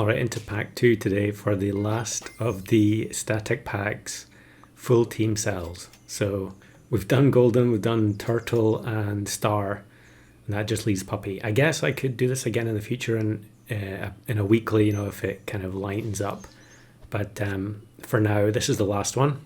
Alright, into pack 2 today for the last of the static packs full team cells. So we've done Golden, we've done Turtle and Star, and that just leaves Puppy. I guess I could do this again in the future in a weekly, if it kind of lines up. But for now, this is the last one.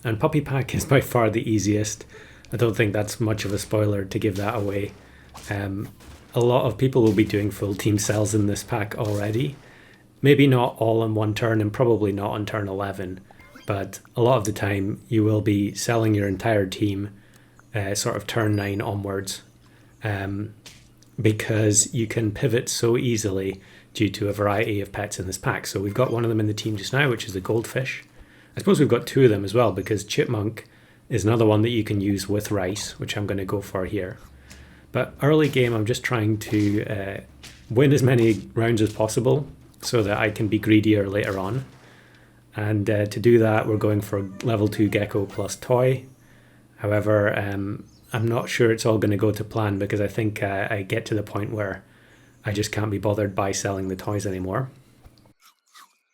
And Puppy Pack is by far the easiest. I don't think that's much of a spoiler to give that away. A lot of people will be doing full team cells in this pack already. Maybe not all in one turn and probably not on turn 11, but a lot of the time you will be selling your entire team sort of turn 9 onwards, because you can pivot so easily due to a variety of pets in this pack. So we've got one of them in the team just now, which is the goldfish. I suppose we've got two of them as well, because Chipmunk is another one that you can use with rice, which I'm going to go for here. But early game, I'm just trying to win as many rounds as possible so that I can be greedier later on. And to do that, we're going for level 2 Gecko plus Toy. However, I'm not sure it's all going to go to plan, because I think I get to the point where I just can't be bothered by selling the toys anymore.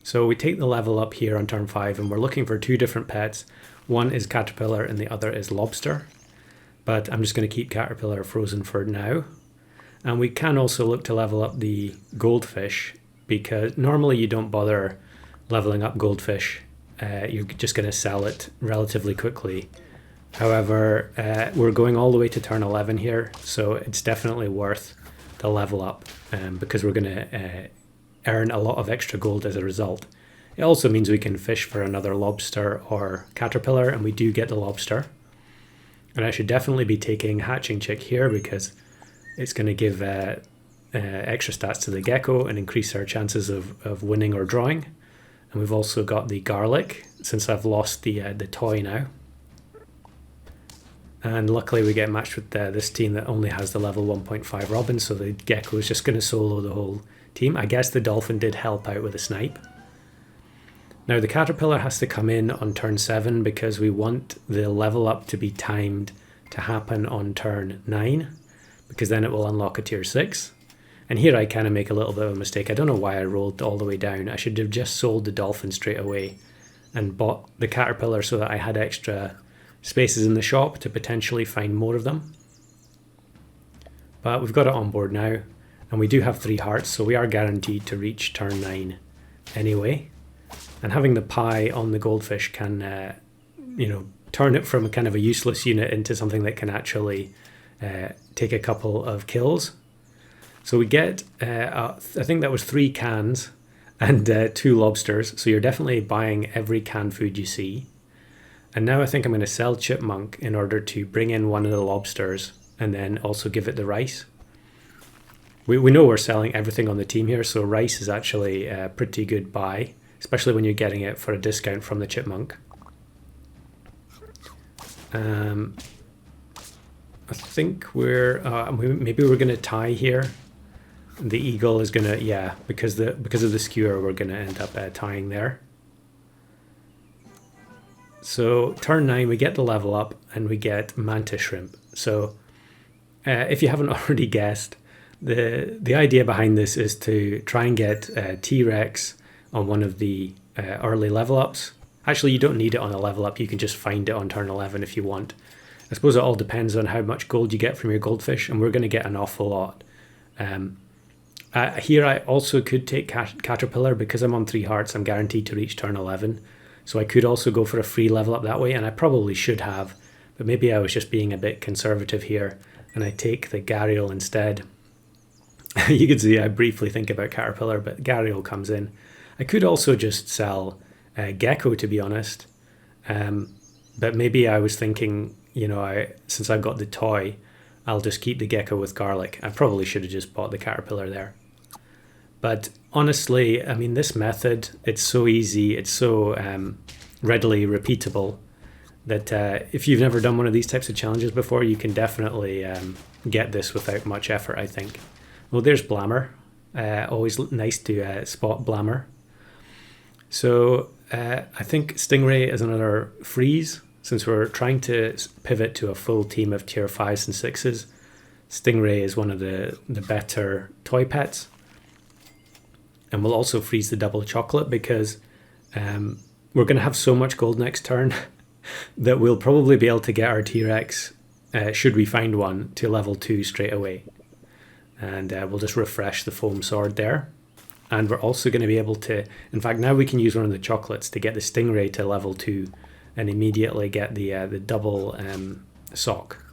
So we take the level up here on turn 5, and we're looking for two different pets. One is Caterpillar and the other is Lobster. But I'm just going to keep Caterpillar frozen for now. And we can also look to level up the Goldfish, because normally you don't bother leveling up Goldfish. You're just going to sell it relatively quickly. However, we're going all the way to turn 11 here, so it's definitely worth the level up, because we're going to earn a lot of extra gold as a result. It also means we can fish for another Lobster or Caterpillar, and we do get the Lobster. And I should definitely be taking Hatching Chick here, because it's going to give extra stats to the Gecko and increase our chances of winning or drawing. And we've also got the Garlic, since I've lost the toy now. And luckily we get matched with this team that only has the level 1.5 Robin, so the Gecko is just going to solo the whole team. I guess the Dolphin did help out with a snipe. Now the Caterpillar has to come in on turn 7, because we want the level up to be timed to happen on turn 9, because then it will unlock a tier 6. And here I kind of make a little bit of a mistake. I don't know why I rolled all the way down. I should have just sold the Dolphin straight away and bought the Caterpillar so that I had extra spaces in the shop to potentially find more of them. But we've got it on board now, and we do have 3 hearts, so we are guaranteed to reach turn 9 anyway. And having the pie on the Goldfish can, turn it from a kind of a useless unit into something that can actually take a couple of kills. So we get, I think that was 3 cans and 2 lobsters. So you're definitely buying every canned food you see. And now I think I'm going to sell Chipmunk in order to bring in one of the lobsters and then also give it the rice. We know we're selling everything on the team here, so rice is actually a pretty good buy, especially when you're getting it for a discount from the Chipmunk. I think maybe we're going to tie here. The Eagle is going to, because of the skewer, we're going to end up tying there. So turn 9, we get the level up and we get Mantis Shrimp. So if you haven't already guessed, the idea behind this is to try and get T-Rex on one of the early level ups. Actually, you don't need it on a level up. You can just find it on turn 11 if you want. I suppose it all depends on how much gold you get from your Goldfish, and we're going to get an awful lot. Here I also could take Caterpillar, because I'm on 3 hearts. I'm guaranteed to reach turn 11. So I could also go for a free level up that way, and I probably should have. But maybe I was just being a bit conservative here, and I take the Gharial instead. You can see I briefly think about Caterpillar, but Gharial comes in. I could also just sell Gecko, to be honest. But maybe I was thinking, since I've got the toy, I'll just keep the Gecko with Garlic. I probably should have just bought the Caterpillar there. But honestly, I mean, this method, it's so easy, it's so readily repeatable that if you've never done one of these types of challenges before, you can definitely get this without much effort, I think. Well, there's Blammer. Always nice to spot Blammer. So I think Stingray is another freeze, since we're trying to pivot to a full team of tier 5s and 6s. Stingray is one of the better toy pets. And we'll also freeze the double chocolate because we're going to have so much gold next turn that we'll probably be able to get our T-Rex, should we find one, to level 2 straight away. And we'll just refresh the foam sword there. And we're also going to be able to, in fact, now we can use one of the chocolates to get the Stingray to level 2 and immediately get the double sock.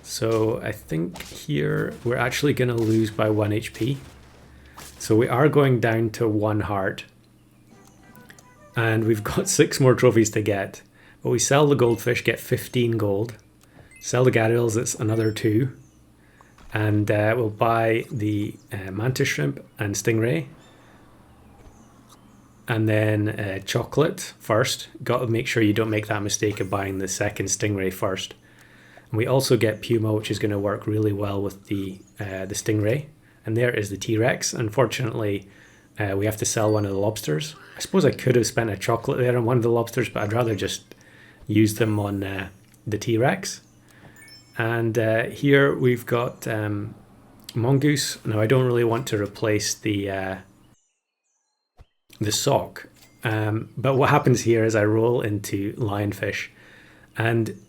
So I think here we're actually going to lose by 1 HP. So we are going down to 1 heart. And we've got 6 more trophies to get. But we sell the goldfish, get 15 gold. Sell the Gharials, it's another 2. And we'll buy the mantis shrimp and stingray. And then chocolate first. Got to make sure you don't make that mistake of buying the second stingray first. And we also get Puma, which is going to work really well with the stingray. And there is the T-Rex. Unfortunately, we have to sell one of the lobsters. I suppose I could have spent a chocolate there on one of the lobsters, but I'd rather just use them on the T-Rex. And here we've got mongoose. Now I don't really want to replace the sock, but what happens here is I roll into lionfish, and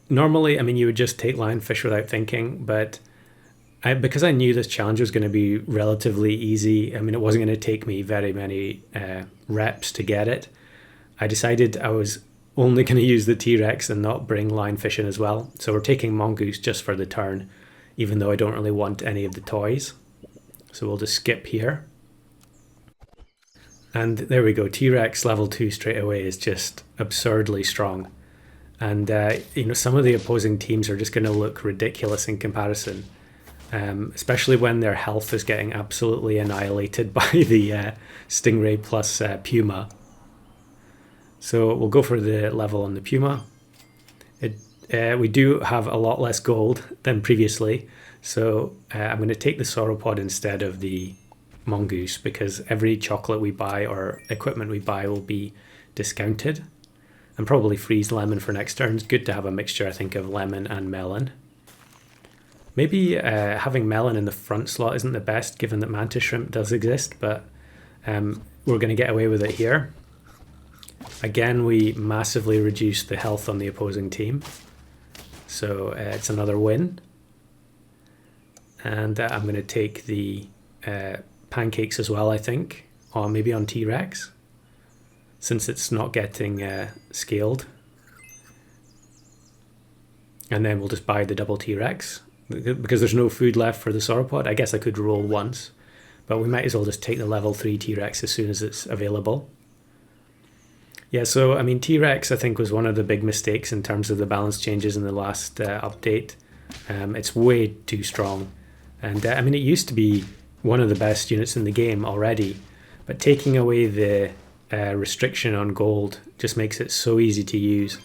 normally, I mean, you would just take lionfish without thinking, but because I knew this challenge was going to be relatively easy, I mean, it wasn't going to take me very many reps to get it, I decided I was only going to use the T-Rex and not bring lionfish in as well. So we're taking mongoose just for the turn, even though I don't really want any of the toys. So we'll just skip here. And there we go, T-Rex level 2 straight away is just absurdly strong. And some of the opposing teams are just going to look ridiculous in comparison. Especially when their health is getting absolutely annihilated by the Stingray plus Puma. So we'll go for the level on the Puma. We do have a lot less gold than previously, so I'm going to take the sauropod instead of the mongoose because every chocolate we buy or equipment we buy will be discounted. And probably freeze lemon for next turn. It's good to have a mixture, I think, of lemon and melon. Maybe having melon in the front slot isn't the best, given that mantis shrimp does exist, but we're going to get away with it here. Again, we massively reduce the health on the opposing team, so it's another win. And I'm going to take the pancakes as well, I think, or maybe on T-Rex, since it's not getting scaled. And then we'll just buy the double T-Rex. Because there's no food left for the sauropod, I guess I could roll once, but we might as well just take the level 3 T-Rex as soon as it's available. Yeah, so I mean, T-Rex I think was one of the big mistakes in terms of the balance changes in the last update. It's way too strong, and I mean, it used to be one of the best units in the game already, but taking away the restriction on gold just makes it so easy to use,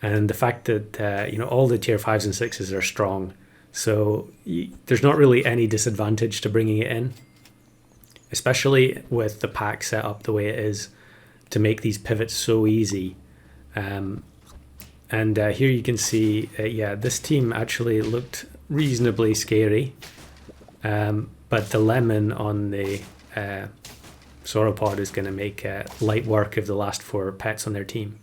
and the fact that all the tier 5s and 6s are strong. So there's not really any disadvantage to bringing it in, especially with the pack set up the way it is to make these pivots so easy. And here you can see, this team actually looked reasonably scary, but the lemon on the sauropod is going to make light work of the last 4 pets on their team.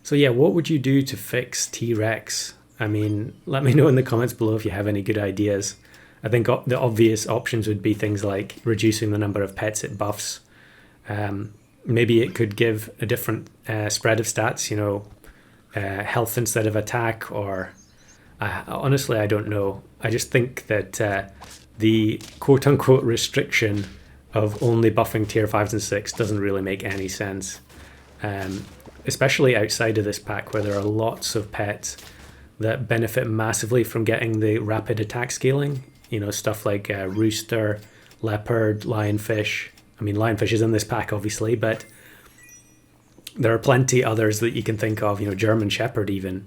So yeah, what would you do to fix T-Rex? I mean, let me know in the comments below if you have any good ideas. I think the obvious options would be things like reducing the number of pets it buffs. Maybe it could give a different spread of stats, health instead of attack, or honestly, I don't know. I just think that the quote-unquote restriction of only buffing tier 5s and 6 doesn't really make any sense, especially outside of this pack where there are lots of pets that benefit massively from getting the rapid attack scaling. Stuff like rooster, leopard, lionfish. I mean, lionfish is in this pack, obviously, but there are plenty others that you can think of, German Shepherd even.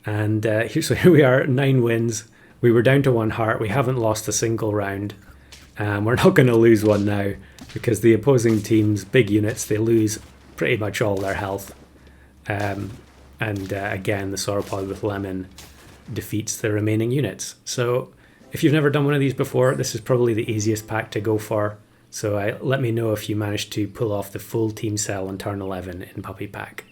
And here we are, 9 wins. We were down to 1 heart. We haven't lost a single round. We're not going to lose one now because the opposing team's big units, they lose pretty much all their health. And again, the sauropod with lemon defeats the remaining units. So if you've never done one of these before, this is probably the easiest pack to go for. So let me know if you managed to pull off the full team cell on turn 11 in Puppy Pack.